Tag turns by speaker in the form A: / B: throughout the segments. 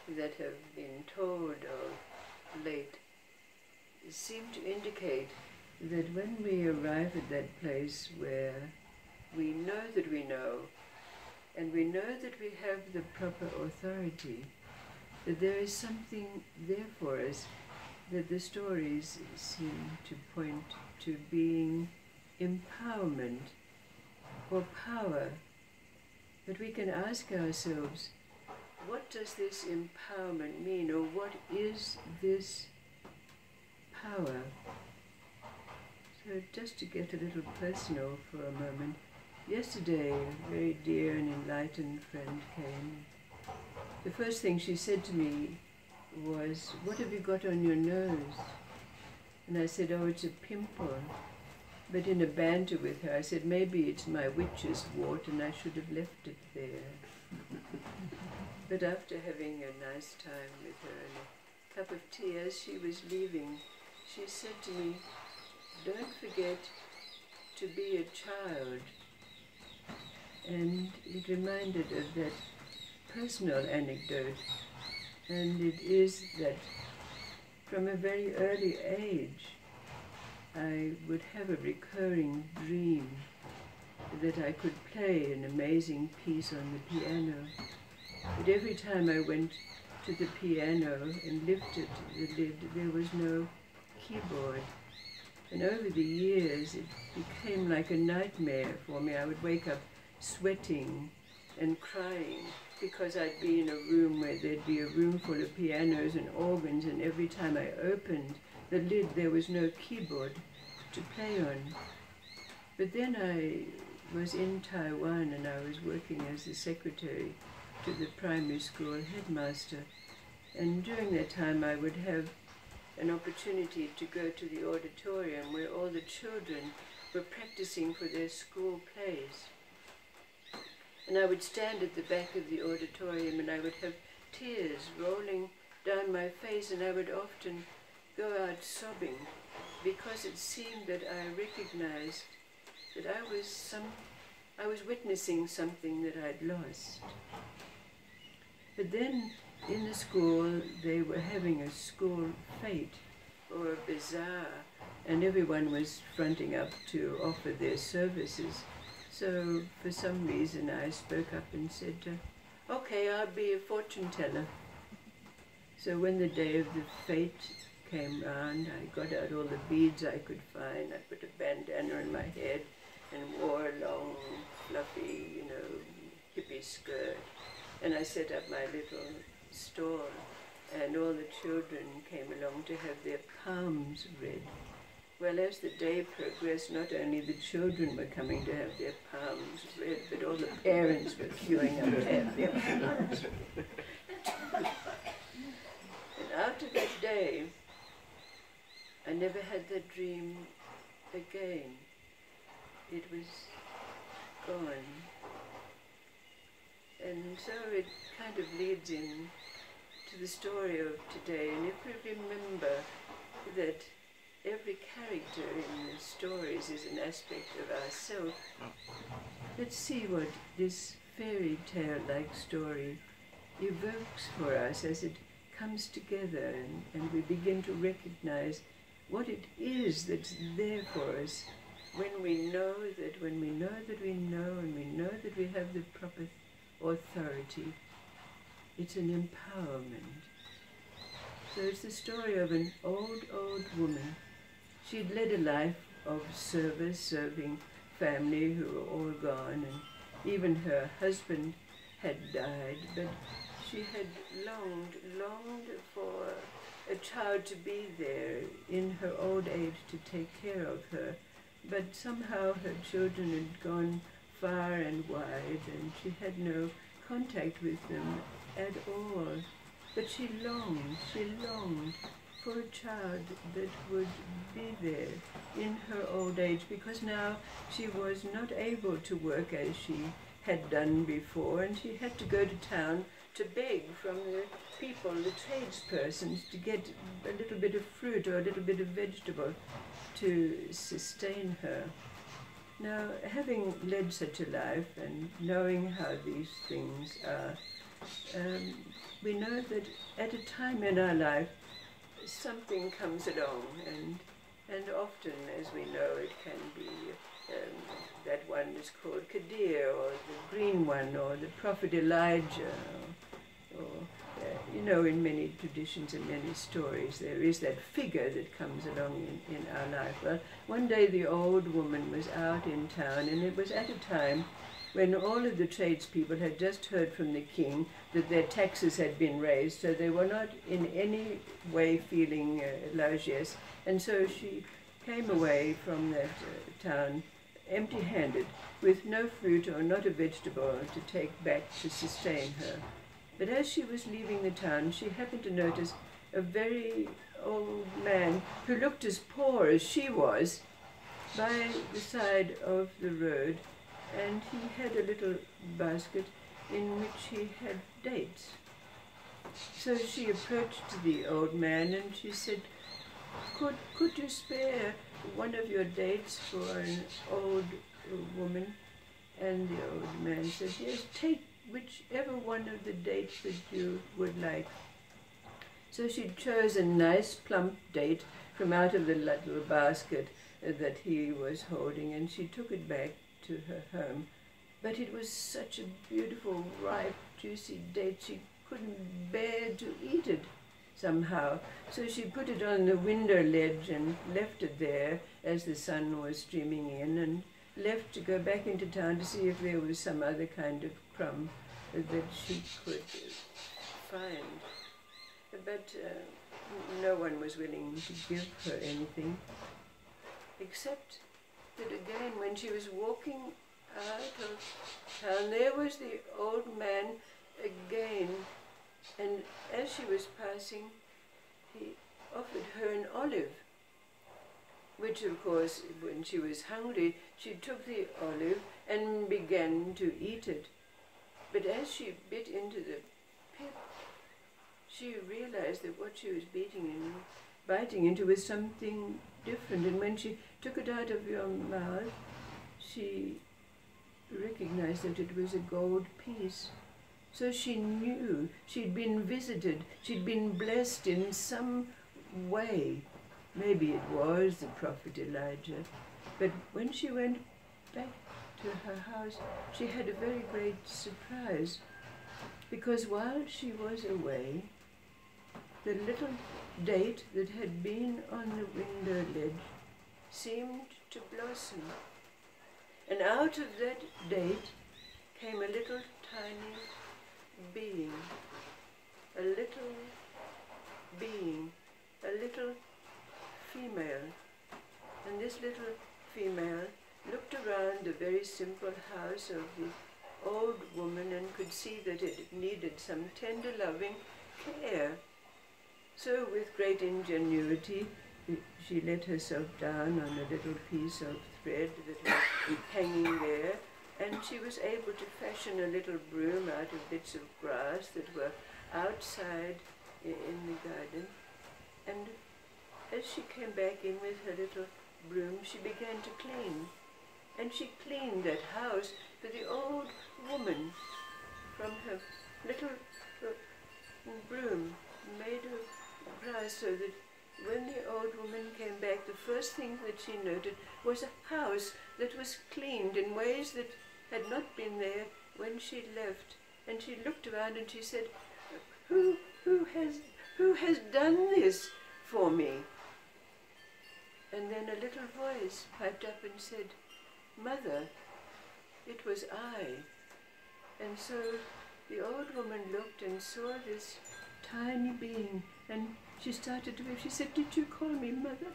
A: that have been told of late seem to indicate that when we arrive at that place where we know that we know, and we know that we have the proper authority, that there is something there for us, that the stories seem to point to being empowerment or power, that we can ask ourselves, what does this empowerment mean, or what is this power? So just to get a little personal for a moment, yesterday a very dear and enlightened friend came. The first thing she said to me was, "What have you got on your nose?" And I said, "Oh, it's a pimple." But in a banter with her, I said, "Maybe it's my witch's wart and I should have left it there." But after having a nice time with her and a cup of tea, as she was leaving, she said to me, "Don't forget to be a child." And it reminded of that personal anecdote, and it is that from a very early age I would have a recurring dream that I could play an amazing piece on the piano. But every time I went to the piano and lifted the lid, there was no keyboard. And over the years it became like a nightmare for me. I would wake up sweating and crying because I'd be in a room where there'd be a room full of pianos and organs, and every time I opened the lid there was no keyboard to play on. But then I was in Taiwan and I was working as a secretary to the primary school headmaster, and during that time I would have an opportunity to go to the auditorium where all the children were practicing for their school plays. And I would stand at the back of the auditorium and I would have tears rolling down my face, and I would often go out sobbing because it seemed that I recognized that I was witnessing something that I'd lost. But then in the school they were having a school fete or a bazaar, and everyone was fronting up to offer their services. So for some reason I spoke up and said, "Okay, I'll be a fortune teller." So when the day of the fete came round, I got out all the beads I could find. I put a bandana on my head and wore a long, fluffy, hippie skirt. And I set up my little stall, and all the children came along to have their palms read. Well, as the day progressed, not only the children were coming to have their palms read, but all the parents were queuing up to have their palms read. And after that day, I never had that dream again. It was gone. And so it kind of leads in to the story of today. And if we remember that every character in the stories is an aspect of ourselves, let's see what this fairy tale-like story evokes for us as it comes together, and we begin to recognize what it is that's there for us when we know that we know, and we know that we have the proper authority. It's an empowerment. So it's the story of an old woman. She'd led a life of service, serving family who were all gone, and even her husband had died, but she had longed for a child to be there in her old age to take care of her. But somehow her children had gone far and wide, and she had no contact with them at all. But she longed for a child that would be there in her old age, because now she was not able to work as she had done before, and she had to go to town to beg from the people, the tradespersons, to get a little bit of fruit or a little bit of vegetable to sustain her. Now, having led such a life and knowing how these things are, we know that at a time in our life, something comes along, and often, as we know, it can be that one is called Kadir, or the green one, or the prophet Elijah, or you know, in many traditions and many stories, there is that figure that comes along in our life. Well, one day the old woman was out in town, and it was at a time when all of the tradespeople had just heard from the king that their taxes had been raised, so they were not in any way feeling largesse. And so she came away from that town empty-handed, with no fruit or not a vegetable to take back to sustain her. But as she was leaving the town, she happened to notice a very old man who looked as poor as she was by the side of the road, and he had a little basket in which he had dates. So she approached the old man and she said, could you spare one of your dates for an old woman? And the old man said, yes, take whichever one of the dates that you would like. So she chose a nice plump date from out of the little basket that he was holding, and she took it back to her home. But it was such a beautiful, ripe, juicy date, she couldn't bear to eat it somehow. So she put it on the window ledge and left it there as the sun was streaming in, and left to go back into town to see if there was some other kind of crumb that she could find. But no one was willing to give her anything, except that again, when she was walking out of town, there was the old man again, and as she was passing, he offered her an olive, which of course, when she was hungry, she took the olive and began to eat it. But as she bit into the pip, she realized that what she was biting into was something different, and when she took it out of your mouth, she recognized that it was a gold piece. So she knew she'd been visited, she'd been blessed in some way. Maybe it was the prophet Elijah. But when she went back to her house, she had a very great surprise, because while she was away, the little date that had been on the window ledge seemed to blossom. And out of that date came a little tiny being, a little being, a little female. And this little female looked around the very simple house of the old woman and could see that it needed some tender, loving care. So with great ingenuity, she let herself down on a little piece of thread that was hanging there, and she was able to fashion a little broom out of bits of grass that were outside in the garden. And as she came back in with her little broom, she began to clean. And she cleaned that house for the old woman from her little broom made of grass, so that when the old woman came back, the first thing that she noted was a house that was cleaned in ways that had not been there when she left. And she looked around and she said, who has done this for me? And then a little voice piped up and said, Mother, it was I. And so the old woman looked and saw this tiny being, and she started to weep. She said, did you call me Mother?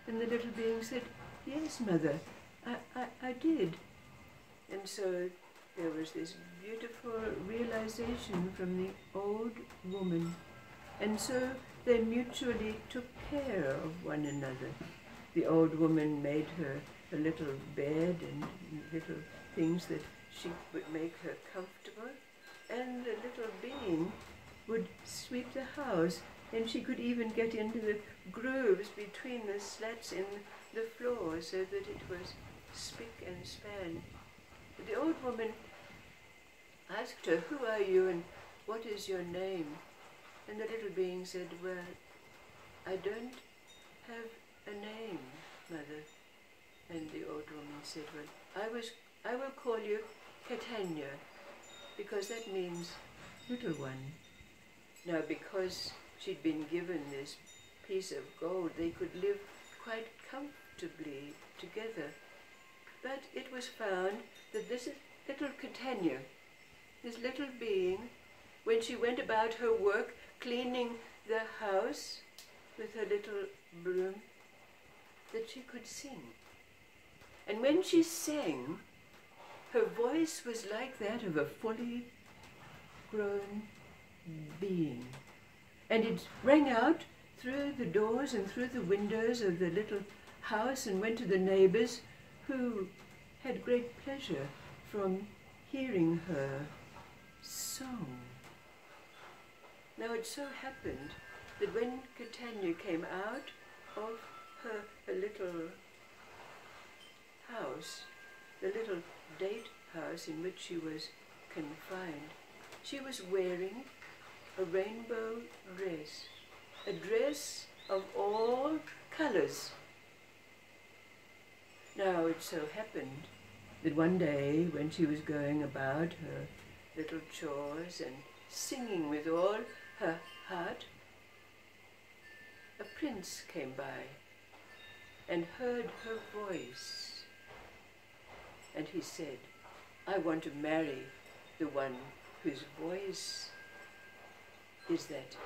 A: And the little being said, yes, Mother, I did. And so there was this beautiful realization from the old woman. And so they mutually took care of one another. The old woman made her a little bed and little things that she would make her comfortable, and the little being would sweep the house, and she could even get into the grooves between the slats in the floor so that it was spick and span. But the old woman asked her, "Who are you and what is your name?" And the little being said, "Well, I don't have a name, Mother." And the old woman said, "Well, I will call you Catania, because that means little one." Now, because she'd been given this piece of gold, they could live quite comfortably together. But it was found that this little Catania, this little being, when she went about her work, cleaning the house with her little broom, that she could sing. And when she sang, her voice was like that of a fully grown being. And it rang out through the doors and through the windows of the little house and went to the neighbors, who had great pleasure from hearing her song. Now it so happened that when Catania came out of her little house, the little date house in which she was confined, she was wearing a rainbow dress, a dress of all colors. Now it so happened that one day when she was going about her little chores and singing with all her heart, a prince came by and heard her voice, and he said, "I want to marry the one whose voice is that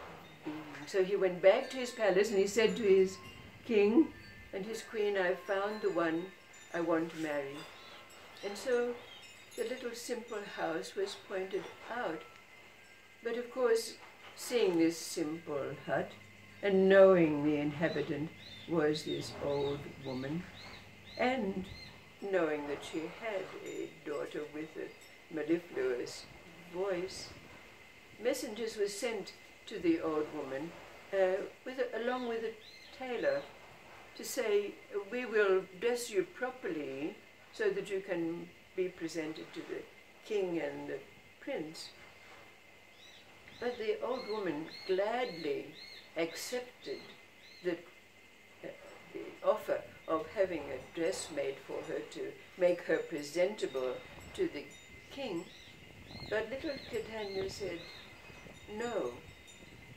A: being." So he went back to his palace and he said to his king and his queen, "I found the one I want to marry." And so the little simple house was pointed out. But of course, seeing this simple hut and knowing the inhabitant was this old woman, and knowing that she had a daughter with a mellifluous voice, messengers were sent to the old woman along with a tailor to say, "We will dress you properly so that you can be presented to the king and the prince." But the old woman gladly accepted the offer of having a dress made for her to make her presentable to the king. But little Catania said, "No,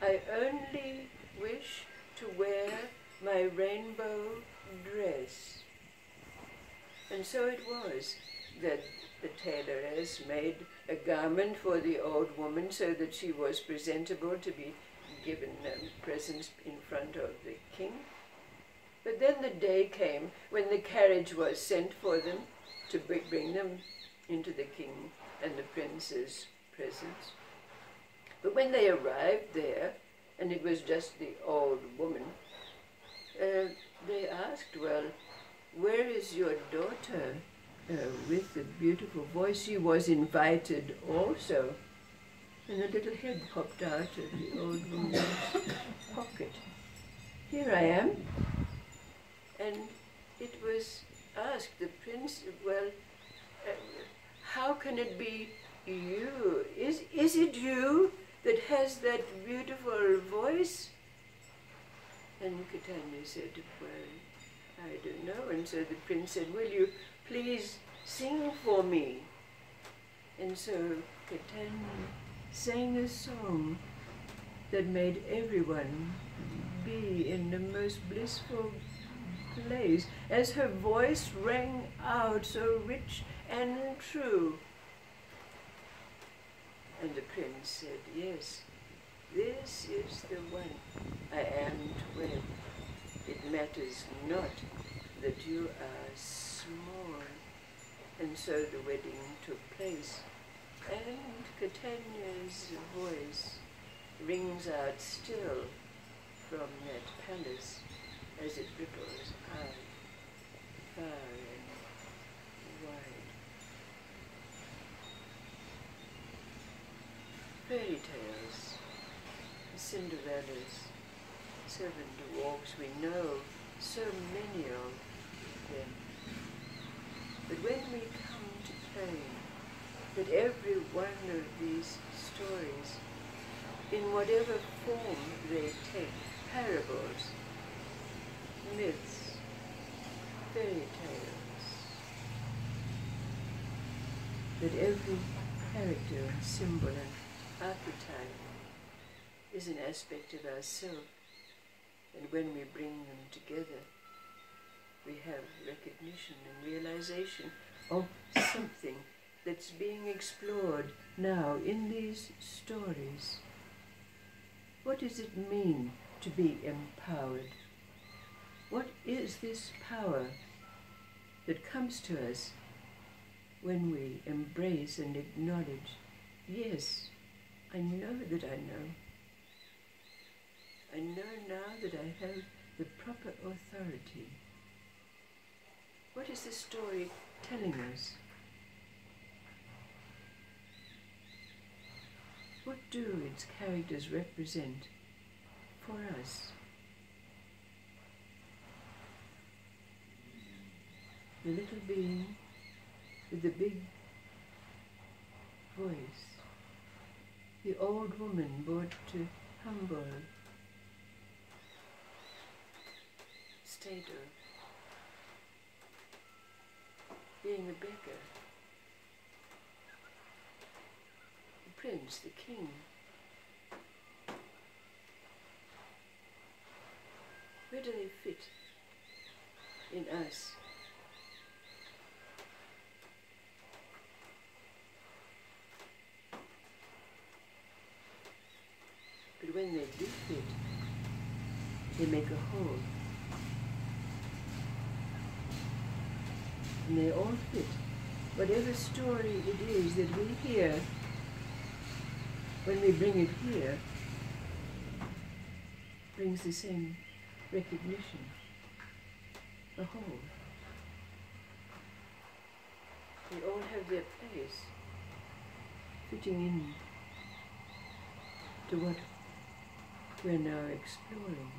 A: I only wish to wear my rainbow dress." And so it was that the tailoress made a garment for the old woman so that she was presentable to be given presents in front of the king. But then the day came when the carriage was sent for them to bring them into the king and the prince's presence. But when they arrived there, and it was just the old woman, they asked, "Well, where is your daughter with the beautiful voice?" She was invited also. And a little head popped out of the old woman's pocket. "Here I am." And it was asked, the prince, "Well, how can it be you? Is it you that has that beautiful voice?" And Catania said, "Well, I don't know." And so the prince said, "Will you please sing for me?" And so Catania sang a song that made everyone be in the most blissful place, as her voice rang out so rich and true. And the prince said, "Yes, this is the one I am to wed. It matters not that you are small." And so the wedding took place, and Catania's voice rings out still from that palace as it ripples out far and wide. Fairy tales, Cinderella's, 7 dwarfs, we know so many of them. But when we come to play that every one of these stories, in whatever form they take, parables, myths, fairy tales, that every character and symbol and archetype is an aspect of ourselves, and when we bring them together, we have recognition and realization of something that's being explored now in these stories. What does it mean to be empowered? What is this power that comes to us when we embrace and acknowledge, yes, I know that I know. I know now that I have the proper authority. What is the story telling us? What do its characters represent for us? The little being with the big voice, the old woman brought to humble state of being a beggar, the prince, the king. Where do they fit in us? But when they do fit, they make a whole. And they all fit. Whatever story it is that we hear, when we bring it here, brings the same recognition, a whole. They all have their place, fitting in to what we're now exploring.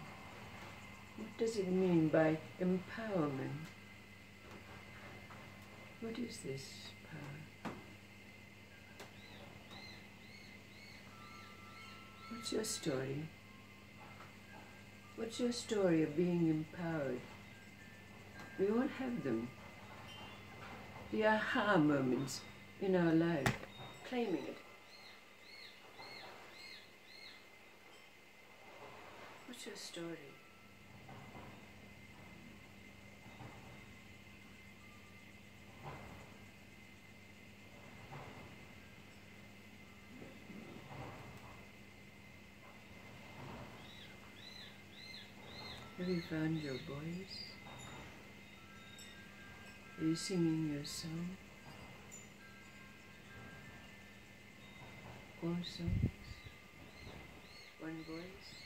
A: What does it mean by empowerment? What is this power? What's your story? What's your story of being empowered? We all have them. The aha moments in our life, claiming it. What's your story? Have you found your voice? Are you singing your song? All songs? One voice?